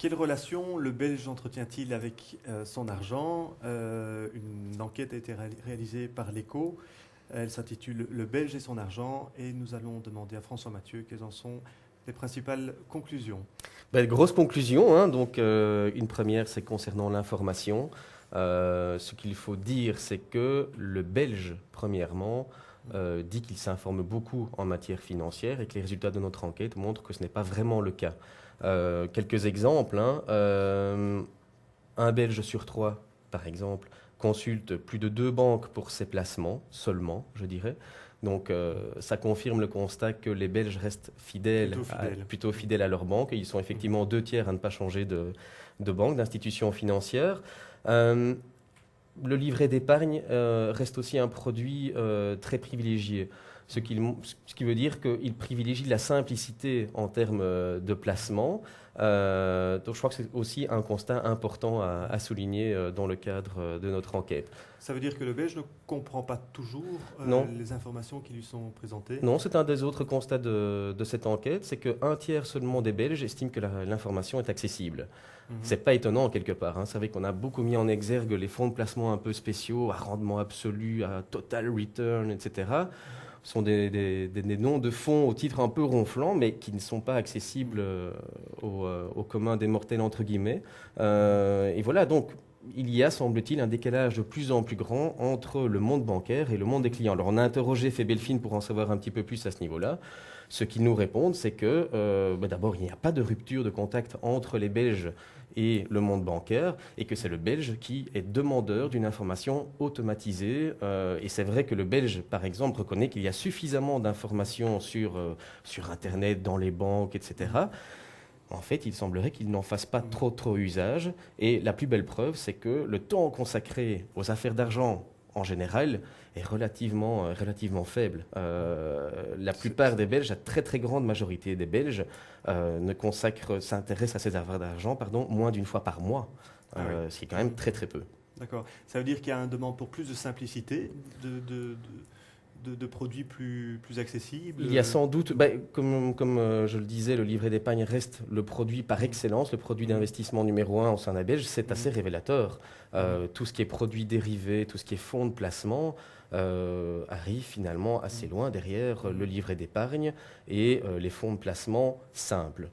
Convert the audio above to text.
Quelle relation le Belge entretient-il avec son argent? Une enquête a été réalisée par l'Echo. Elle s'intitule Le Belge et son argent et nous allons demander à François Mathieu quelles en sont les principales conclusions. Grosse conclusion, hein. Donc, une première, c'est concernant l'information. Ce qu'il faut dire, c'est que le Belge, premièrement, dit qu'il s'informe beaucoup en matière financière et que les résultats de notre enquête montrent que ce n'est pas vraiment le cas. Quelques exemples, hein. Un Belge sur trois, par exemple, consulte plus de 2 banques pour ses placements, seulement, je dirais. Donc, ça confirme le constat que les Belges restent plutôt fidèles à leur banque. Et ils sont effectivement 2 tiers à ne pas changer de banque, d'institution financière. Euh, le livret d'épargne reste aussi un produit très privilégié, ce qui veut dire qu'il privilégie la simplicité en termes de placement. Donc je crois que c'est aussi un constat important à souligner dans le cadre de notre enquête. Ça veut dire que le Belge ne comprend pas toujours Non, les informations qui lui sont présentées. non, c'est un des autres constats de cette enquête, c'est qu'un tiers seulement des Belges estiment que l'information est accessible. Mhm. C'est pas étonnant quelque part, hein. C'est vrai qu'on a beaucoup mis en exergue les fonds de placement un peu spéciaux, à rendement absolu, à total return, etc. Ce sont des noms de fonds au titre un peu ronflant, mais qui ne sont pas accessibles au commun des mortels, entre guillemets. Et voilà, donc il y a, semble-t-il, un décalage de plus en plus grand entre le monde bancaire et le monde des clients. Alors on a interrogé Febelfin pour en savoir un petit peu plus à ce niveau-là. Ce qu'ils nous répondent, c'est que d'abord, il n'y a pas de rupture de contact entre les Belges et le monde bancaire, et que c'est le Belge qui est demandeur d'une information automatisée. Et c'est vrai que le Belge, par exemple, reconnaît qu'il y a suffisamment d'informations sur Internet, dans les banques, etc. En fait, il semblerait qu'il n'en fasse pas trop usage. Et la plus belle preuve, c'est que le temps consacré aux affaires d'argent en général est relativement faible. La plupart des Belges, la très grande majorité des Belges, s'intéressent à ces affaires d'argent, moins d'une fois par mois, Ah oui. ce qui est quand même très peu. D'accord. Ça veut dire qu'il y a une demande pour plus de simplicité, de produits plus accessibles. Il y a sans doute, comme je le disais, le livret d'épargne reste le produit par excellence, le produit d'investissement numéro un au sein de la Belge. C'est assez révélateur. Tout ce qui est produits dérivés, tout ce qui est fonds de placement arrive finalement assez loin derrière le livret d'épargne et les fonds de placement simples.